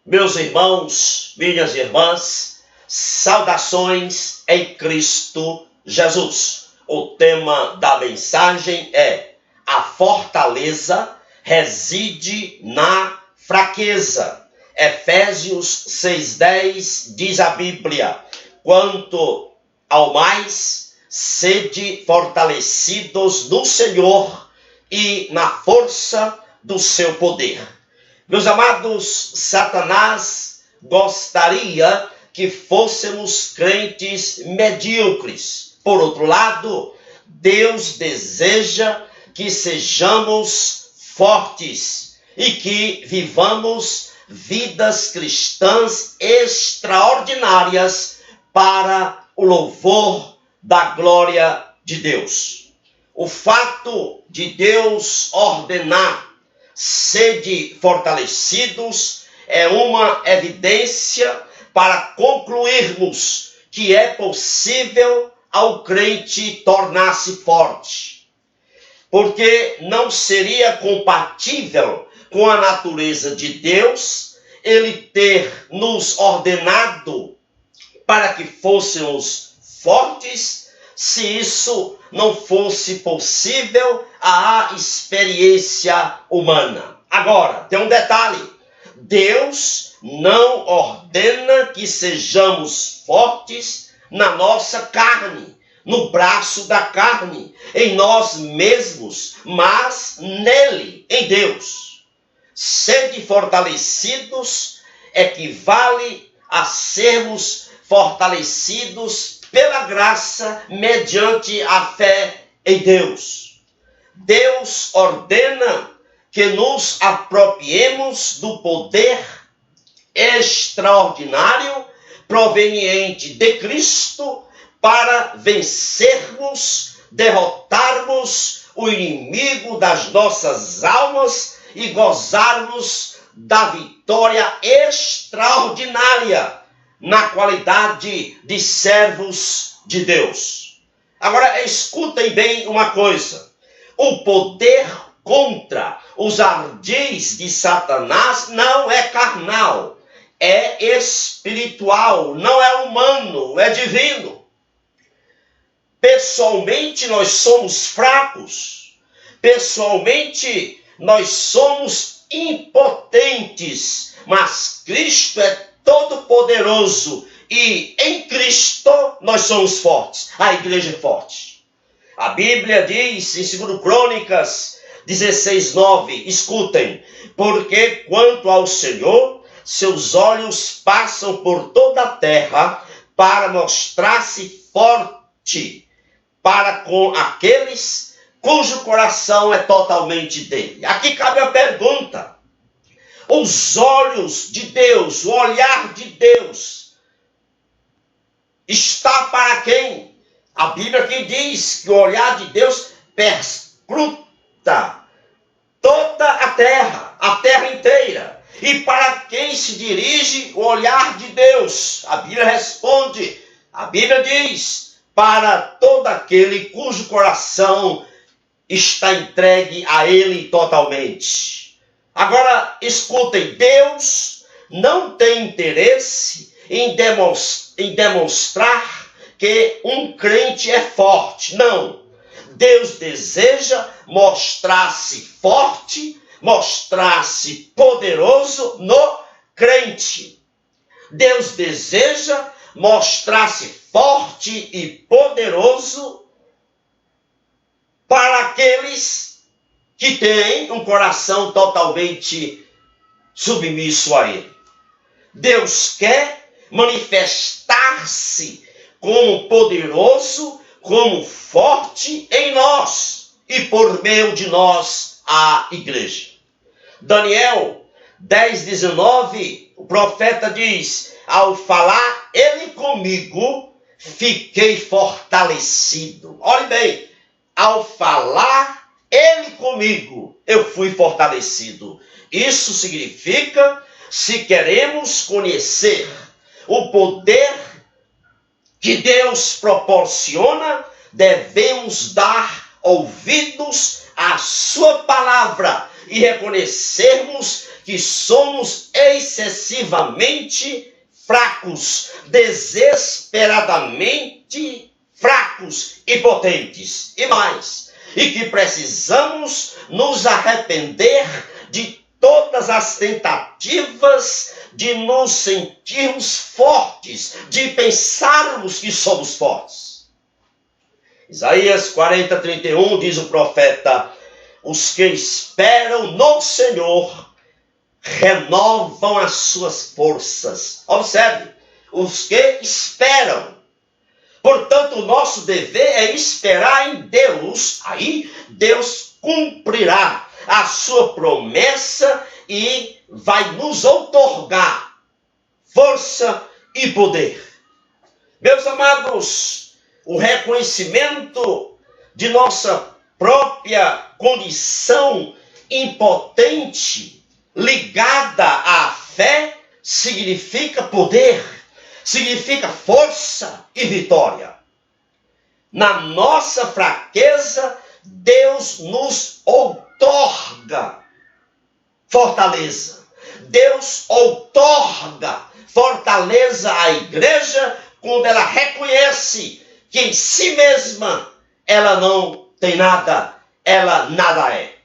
Meus irmãos, minhas irmãs, saudações em Cristo Jesus. O tema da mensagem é: a fortaleza reside na fraqueza. Efésios 6:10 diz a Bíblia: quanto ao mais, sede fortalecidos no Senhor e na força do seu poder. Meus amados, Satanás gostaria que fôssemos crentes medíocres. Por outro lado, Deus deseja que sejamos fortes e que vivamos vidas cristãs extraordinárias para o louvor da glória de Deus. O fato de Deus ordenar sede fortalecidos é uma evidência para concluirmos que é possível ao crente tornar-se forte. Porque não seria compatível com a natureza de Deus ele ter nos ordenado para que fôssemos fortes, se isso não fosse possível à experiência humana. Agora, tem um detalhe: Deus não ordena que sejamos fortes na nossa carne, no braço da carne, em nós mesmos, mas nele, em Deus. Sede fortalecidos equivale a sermos fortalecidos pela graça mediante a fé em Deus. Deus ordena que nos apropriemos do poder extraordinário proveniente de Cristo para vencermos, derrotarmos o inimigo das nossas almas e gozarmos da vitória extraordinária na qualidade de servos de Deus. Agora, escutem bem uma coisa: o poder contra os ardis de Satanás não é carnal, é espiritual, não é humano, é divino. Pessoalmente nós somos fracos, pessoalmente nós somos impotentes, mas Cristo é todo-poderoso e em Cristo nós somos fortes. A igreja é forte. A Bíblia diz em 2 Crônicas 16:9, escutem: porque quanto ao Senhor, seus olhos passam por toda a terra para mostrar-se forte para com aqueles cujo coração é totalmente dele. Aqui cabe a pergunta: os olhos de Deus, o olhar de Deus está para quem? A Bíblia aqui diz que o olhar de Deus perscruta toda a terra inteira. E para quem se dirige o olhar de Deus? A Bíblia responde, a Bíblia diz: para todo aquele cujo coração está entregue a ele totalmente. Agora, escutem, Deus não tem interesse em demonstrar que um crente é forte. Não. Deus deseja mostrar-se forte, mostrar-se poderoso no crente. Deus deseja mostrar-se forte e poderoso para aqueles que têm um coração totalmente submisso a Ele. Deus quer manifestar-se como poderoso, como forte em nós e por meio de nós, a igreja. Daniel 10:19, o profeta diz: ao falar ele comigo, fiquei fortalecido. Olhe bem, ao falar ele comigo, eu fui fortalecido. Isso significa, se queremos conhecer o poder que Deus proporciona, devemos dar ouvidos à sua palavra e reconhecermos que somos excessivamente fracos, desesperadamente fracos e potentes, e mais, e que precisamos nos arrepender de todas as tentativas de nos sentirmos fortes, de pensarmos que somos fortes. Isaías 40:31 diz o profeta: os que esperam no Senhor renovam as suas forças. Observe, os que esperam. Portanto, o nosso dever é esperar em Deus. Aí, Deus cumprirá a sua promessa e vai nos outorgar força e poder. Meus amados, o reconhecimento de nossa própria condição impotente, ligada à fé, significa poder, significa força e vitória. Na nossa fraqueza, Deus nos outorga fortaleza. Deus outorga fortaleza à igreja quando ela reconhece que em si mesma ela não tem nada, ela nada é.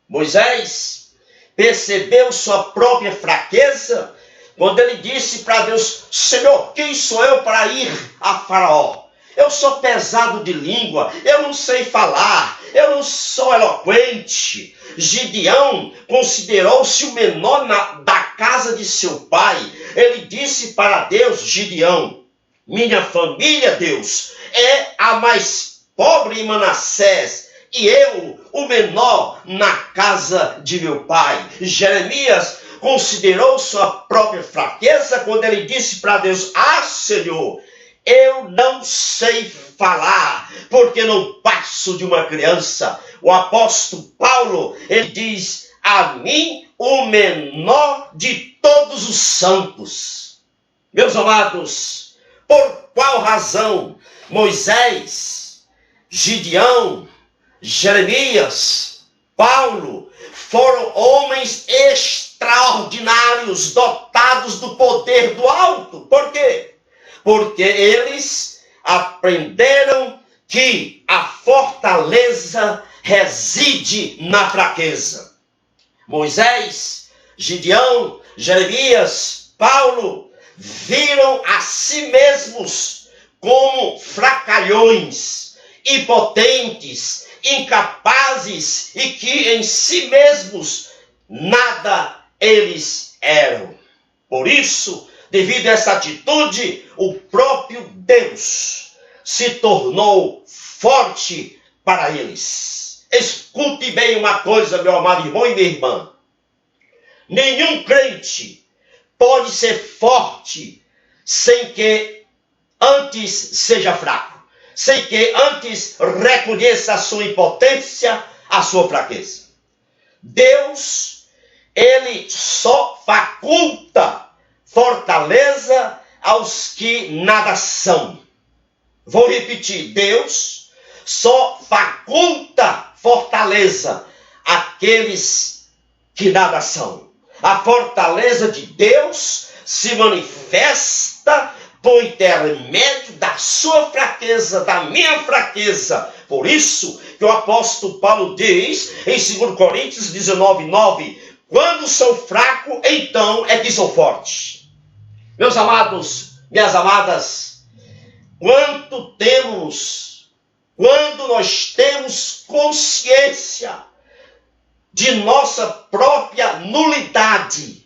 Moisés percebeu sua própria fraqueza quando ele disse para Deus: Senhor, quem sou eu para ir a Faraó? Eu sou pesado de língua, eu não sei falar, eu não sou eloquente. Gideão considerou-se o menor da casa de seu pai. Ele disse para Deus: Gideão, minha família, Deus, é a mais pobre em Manassés, e eu, o menor na casa de meu pai. Jeremias considerou sua própria fraqueza quando ele disse para Deus: ah, Senhor, eu não sei falar, porque não passo de uma criança. O apóstolo Paulo, ele diz: a mim, o menor de todos os santos. Meus amados, por qual razão Moisés, Gideão, Jeremias, Paulo foram homens extraordinários, dotados do poder do alto? Por quê? Porque eles aprenderam que a fortaleza reside na fraqueza. Moisés, Gideão, Jeremias, Paulo viram a si mesmos como fracalhões, impotentes, incapazes e que em si mesmos nada eles eram. Por isso, devido a essa atitude, o próprio Deus se tornou forte para eles. Escute bem uma coisa, meu amado irmão e minha irmã. Nenhum crente pode ser forte sem que antes seja fraco, sem que antes reconheça a sua impotência, a sua fraqueza. Deus, ele só faculta fortaleza aos que nada são. Vou repetir: Deus só faculta fortaleza àqueles que nada são. A fortaleza de Deus se manifesta por intermédio da sua fraqueza, da minha fraqueza. Por isso que o apóstolo Paulo diz em 2 Coríntios 19:9: quando sou fraco, então é que sou forte. Meus amados, minhas amadas, quando nós temos consciência de nossa própria nulidade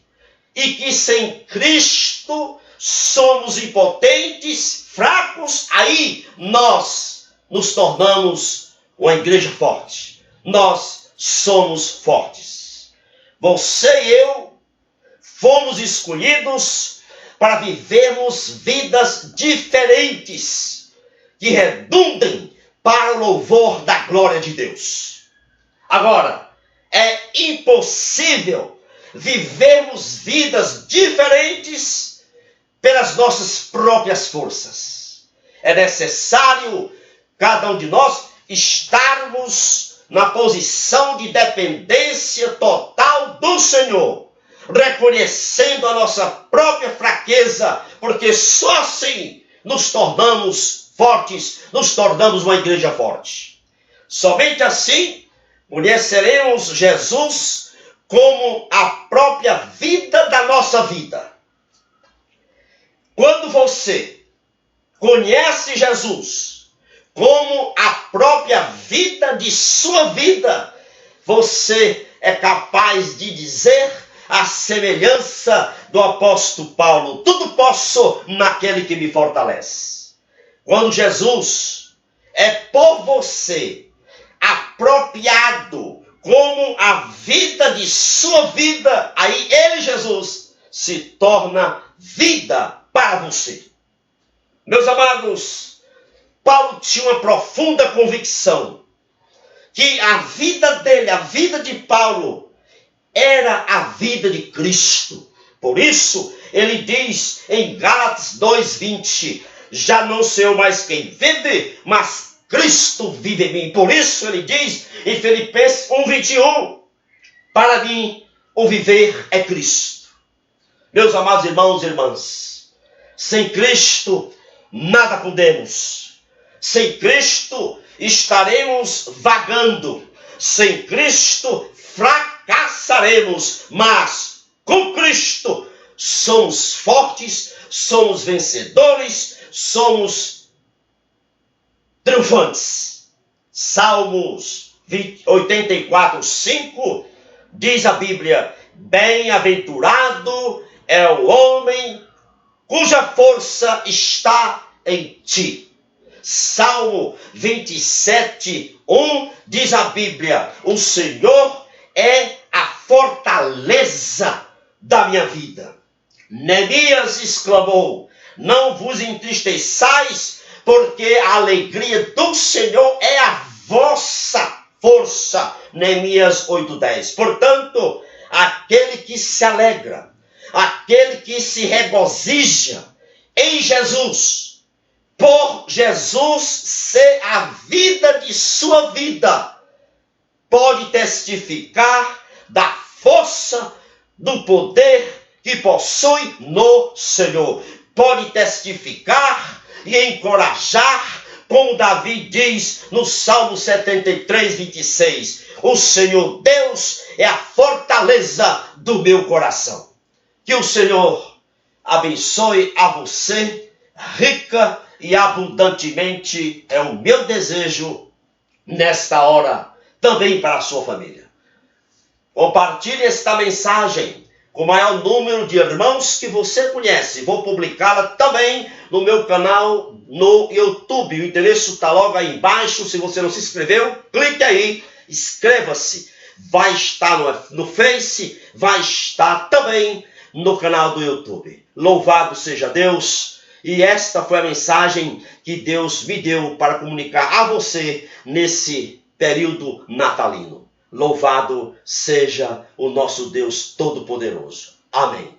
e que sem Cristo somos impotentes, fracos, aí nós nos tornamos uma igreja forte. Nós somos fortes. Você e eu fomos escolhidos para vivermos vidas diferentes, que redundem para o louvor da glória de Deus. Agora, é impossível vivermos vidas diferentes pelas nossas próprias forças. É necessário cada um de nós estarmos na posição de dependência total do Senhor, reconhecendo a nossa própria fraqueza, porque só assim nos tornamos fortes, nos tornamos uma igreja forte. Somente assim conheceremos Jesus como a própria vida da nossa vida. Quando você conhece Jesus como a própria vida de sua vida, você é capaz de dizer a semelhança do apóstolo Paulo: tudo posso naquele que me fortalece. Quando Jesus é por você apropriado como a vida de sua vida, aí ele, Jesus, se torna vida para você. Meus amados, Paulo tinha uma profunda convicção que a vida dele, a vida de Paulo, era a vida de Cristo. Por isso, ele diz em Gálatas 2:20, já não sou eu mais quem vive, mas Cristo vive em mim. Por isso ele diz em Filipenses 1:21, para mim o viver é Cristo. Meus amados irmãos e irmãs, sem Cristo nada podemos. Sem Cristo estaremos vagando. Sem Cristo fracassaremos. Mas com Cristo somos fortes, somos vencedores, somos triunfantes. Salmos 84:5 diz a Bíblia: bem-aventurado é o homem cuja força está em ti. Salmo 27:1 diz a Bíblia: o Senhor é a fortaleza da minha vida. Neemias exclamou: não vos entristeçais, porque a alegria do Senhor é a vossa força. Neemias 8:10. Portanto, aquele que se alegra, aquele que se regozija em Jesus, por Jesus ser a vida de sua vida, pode testificar da força, do poder que possui no Senhor. Pode testificar e encorajar, como Davi diz no Salmo 73:26, o Senhor Deus é a fortaleza do meu coração. Que o Senhor abençoe a você, rica e abundantemente, é o meu desejo nesta hora, também para a sua família. Compartilhe esta mensagem com o maior número de irmãos que você conhece. Vou publicá-la também no meu canal no YouTube. O endereço está logo aí embaixo. Se você não se inscreveu, clique aí, inscreva-se. Vai estar no Face, vai estar também no canal do YouTube. Louvado seja Deus. E esta foi a mensagem que Deus me deu para comunicar a você nesse período natalino. Louvado seja o nosso Deus Todo-Poderoso. Amém.